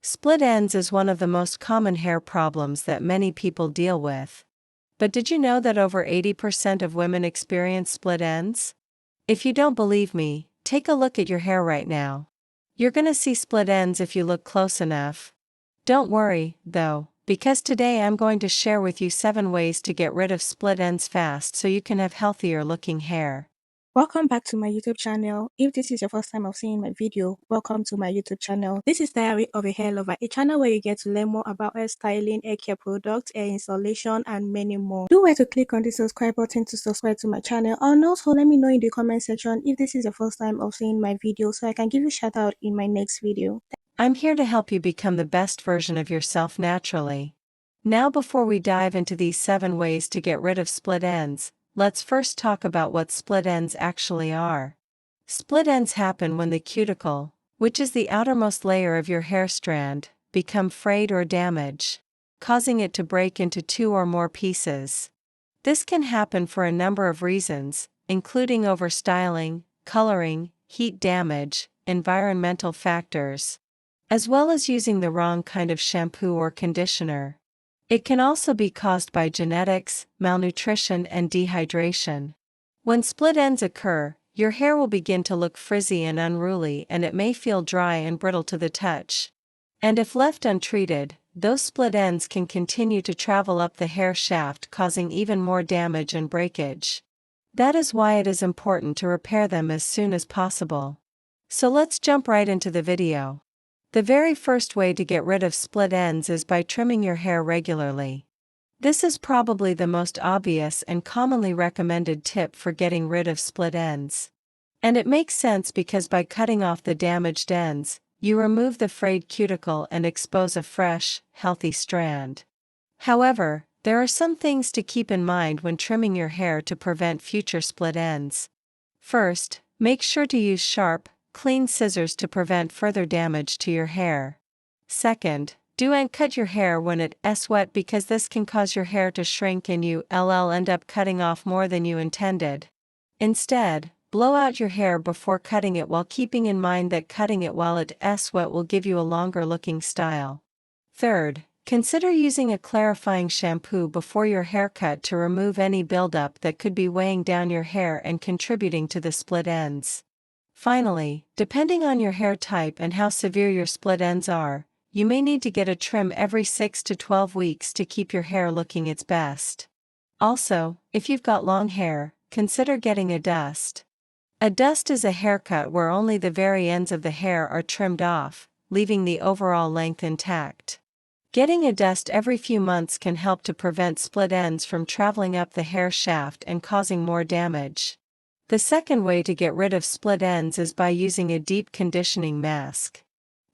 Split ends is one of the most common hair problems that many people deal with. But did you know that over 80% of women experience split ends? If you don't believe me, take a look at your hair right now. You're gonna see split ends if you look close enough. Don't worry, though, because today I'm going to share with you 7 ways to get rid of split ends fast so you can have healthier looking hair. Welcome back to my YouTube channel. If this is your first time of seeing my video, welcome to my YouTube channel. This is Diary of a Hair Lover, a channel where you get to learn more about hair styling, hair care products, hair installation, and many more. Do where to click on the subscribe button to subscribe to my channel, and also let me know in the comment section if this is your first time of seeing my video so I can give you a shout out in my next video. I'm here to help you become the best version of yourself naturally. Now, before we dive into these 7 ways to get rid of split ends, let's first talk about what split ends actually are. Split ends happen when the cuticle, which is the outermost layer of your hair strand, become frayed or damaged, causing it to break into 2 or more pieces. This can happen for a number of reasons, including overstyling, coloring, heat damage, environmental factors, as well as using the wrong kind of shampoo or conditioner. It can also be caused by genetics, malnutrition, and dehydration. When split ends occur, your hair will begin to look frizzy and unruly, and it may feel dry and brittle to the touch. And if left untreated, those split ends can continue to travel up the hair shaft, causing even more damage and breakage. That is why it is important to repair them as soon as possible. So let's jump right into the video. The very first way to get rid of split ends is by trimming your hair regularly. This is probably the most obvious and commonly recommended tip for getting rid of split ends. And it makes sense because by cutting off the damaged ends, you remove the frayed cuticle and expose a fresh, healthy strand. However, there are some things to keep in mind when trimming your hair to prevent future split ends. First, make sure to use sharp, clean scissors to prevent further damage to your hair. Second, don't cut your hair when it's wet because this can cause your hair to shrink and you'll end up cutting off more than you intended. Instead, blow out your hair before cutting it while keeping in mind that cutting it while it's wet will give you a longer looking style. Third, consider using a clarifying shampoo before your haircut to remove any buildup that could be weighing down your hair and contributing to the split ends. Finally, depending on your hair type and how severe your split ends are, you may need to get a trim every 6 to 12 weeks to keep your hair looking its best. Also, if you've got long hair, consider getting a dust. A dust is a haircut where only the very ends of the hair are trimmed off, leaving the overall length intact. Getting a dust every few months can help to prevent split ends from traveling up the hair shaft and causing more damage. The second way to get rid of split ends is by using a deep conditioning mask.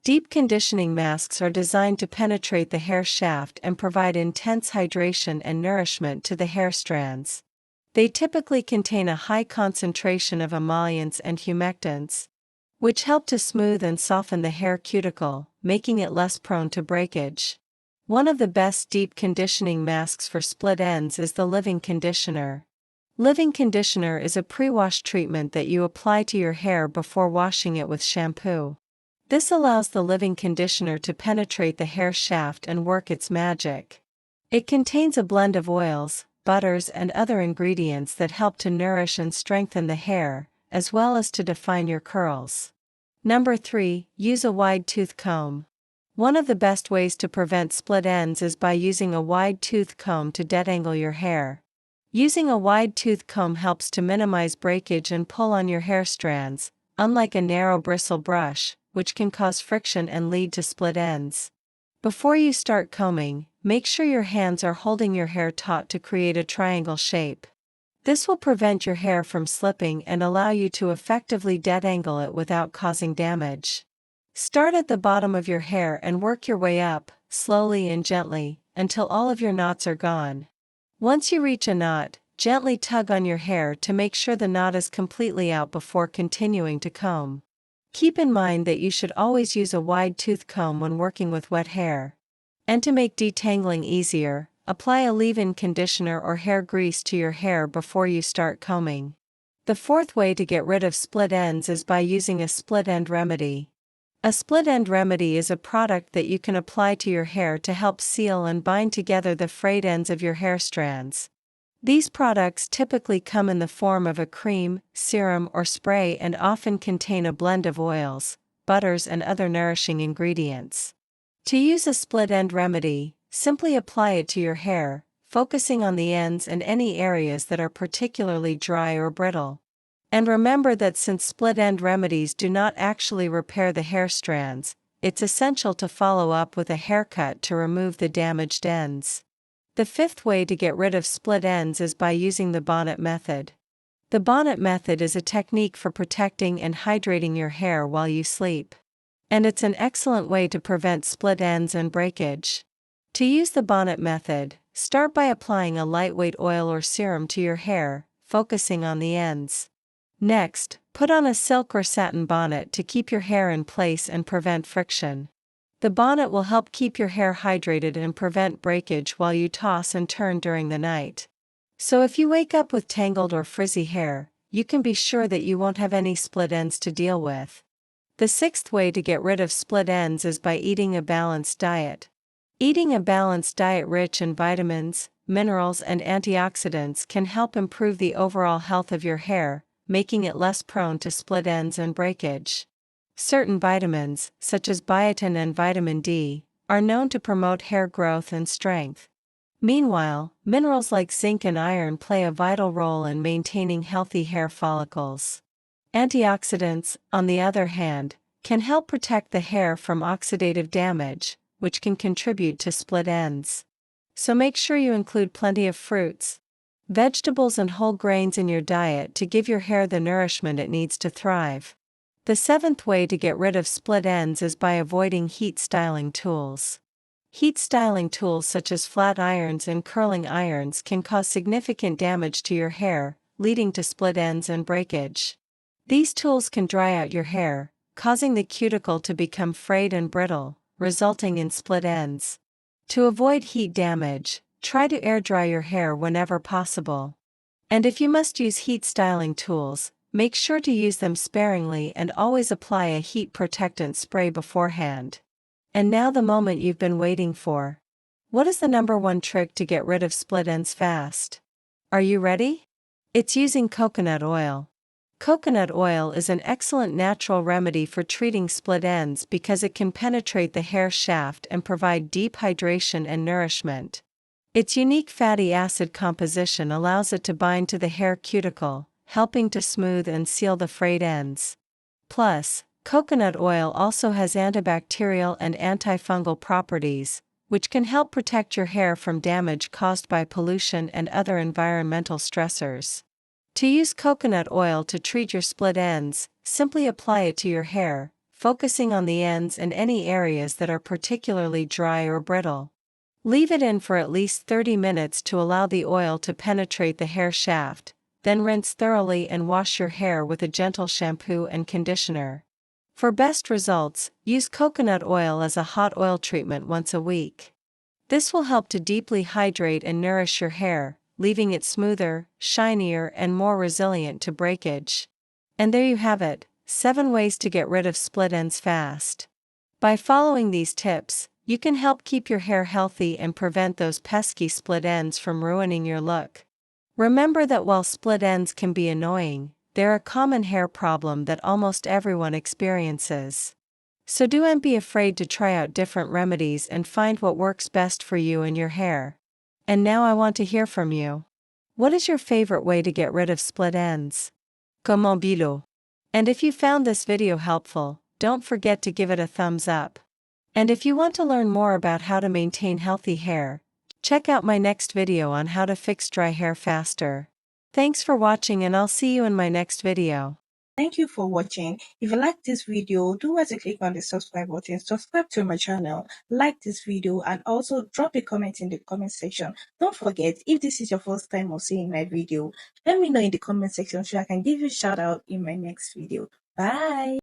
Deep conditioning masks are designed to penetrate the hair shaft and provide intense hydration and nourishment to the hair strands. They typically contain a high concentration of emollients and humectants, which help to smooth and soften the hair cuticle, making it less prone to breakage. One of the best deep conditioning masks for split ends is the leave-in conditioner. Leave-in conditioner is a pre-wash treatment that you apply to your hair before washing it with shampoo. This allows the leave-in conditioner to penetrate the hair shaft and work its magic. It contains a blend of oils, butters, and other ingredients that help to nourish and strengthen the hair, as well as to define your curls. Number 3, use a wide tooth comb. One of the best ways to prevent split ends is by using a wide tooth comb to detangle your hair. Using a wide tooth comb helps to minimize breakage and pull on your hair strands, unlike a narrow bristle brush, which can cause friction and lead to split ends. Before you start combing, make sure your hands are holding your hair taut to create a triangle shape. This will prevent your hair from slipping and allow you to effectively detangle it without causing damage. Start at the bottom of your hair and work your way up, slowly and gently, until all of your knots are gone. Once you reach a knot, gently tug on your hair to make sure the knot is completely out before continuing to comb. Keep in mind that you should always use a wide tooth comb when working with wet hair. And to make detangling easier, apply a leave-in conditioner or hair grease to your hair before you start combing. The fourth way to get rid of split ends is by using a split end remedy. A split end remedy is a product that you can apply to your hair to help seal and bind together the frayed ends of your hair strands. These products typically come in the form of a cream, serum, or spray and often contain a blend of oils, butters, and other nourishing ingredients. To use a split end remedy, simply apply it to your hair, focusing on the ends and any areas that are particularly dry or brittle. And remember that since split end remedies do not actually repair the hair strands, it's essential to follow up with a haircut to remove the damaged ends. The fifth way to get rid of split ends is by using the bonnet method. The bonnet method is a technique for protecting and hydrating your hair while you sleep. And it's an excellent way to prevent split ends and breakage. To use the bonnet method, start by applying a lightweight oil or serum to your hair, focusing on the ends. Next, put on a silk or satin bonnet to keep your hair in place and prevent friction. The bonnet will help keep your hair hydrated and prevent breakage while you toss and turn during the night. So if you wake up with tangled or frizzy hair, you can be sure that you won't have any split ends to deal with. The sixth way to get rid of split ends is by eating a balanced diet. Eating a balanced diet rich in vitamins, minerals, and antioxidants can help improve the overall health of your hair, making it less prone to split ends and breakage. Certain vitamins, such as biotin and vitamin D, are known to promote hair growth and strength. Meanwhile, minerals like zinc and iron play a vital role in maintaining healthy hair follicles. Antioxidants, on the other hand, can help protect the hair from oxidative damage, which can contribute to split ends. So make sure you include plenty of fruits, vegetables, and whole grains in your diet to give your hair the nourishment it needs to thrive. The seventh way to get rid of split ends is by avoiding heat styling tools. Heat styling tools such as flat irons and curling irons can cause significant damage to your hair, leading to split ends and breakage. These tools can dry out your hair, causing the cuticle to become frayed and brittle, resulting in split ends. To avoid heat damage, try to air dry your hair whenever possible. And if you must use heat styling tools, make sure to use them sparingly and always apply a heat protectant spray beforehand. And now the moment you've been waiting for. What is the number one trick to get rid of split ends fast? Are you ready? It's using coconut oil. Coconut oil is an excellent natural remedy for treating split ends because it can penetrate the hair shaft and provide deep hydration and nourishment. Its unique fatty acid composition allows it to bind to the hair cuticle, helping to smooth and seal the frayed ends. Plus, coconut oil also has antibacterial and antifungal properties, which can help protect your hair from damage caused by pollution and other environmental stressors. To use coconut oil to treat your split ends, simply apply it to your hair, focusing on the ends and any areas that are particularly dry or brittle. Leave it in for at least 30 minutes to allow the oil to penetrate the hair shaft, then rinse thoroughly and wash your hair with a gentle shampoo and conditioner. For best results, use coconut oil as a hot oil treatment once a week. This will help to deeply hydrate and nourish your hair, leaving it smoother, shinier, and more resilient to breakage. And there you have it, 7 ways to get rid of split ends fast. By following these tips, you can help keep your hair healthy and prevent those pesky split ends from ruining your look. Remember that while split ends can be annoying, they're a common hair problem that almost everyone experiences. So don't be afraid to try out different remedies and find what works best for you and your hair. And now I want to hear from you. What is your favorite way to get rid of split ends? Comment bilo. And if you found this video helpful, don't forget to give it a thumbs up. And if you want to learn more about how to maintain healthy hair, check out my next video on how to fix dry hair faster. Thanks for watching, and I'll see you in my next video. Thank you for watching. If you like this video, do also click on the subscribe button, subscribe to my channel, like this video, and also drop a comment in the comment section. Don't forget, if this is your first time of seeing my video, let me know in the comment section so I can give you a shout out in my next video. Bye.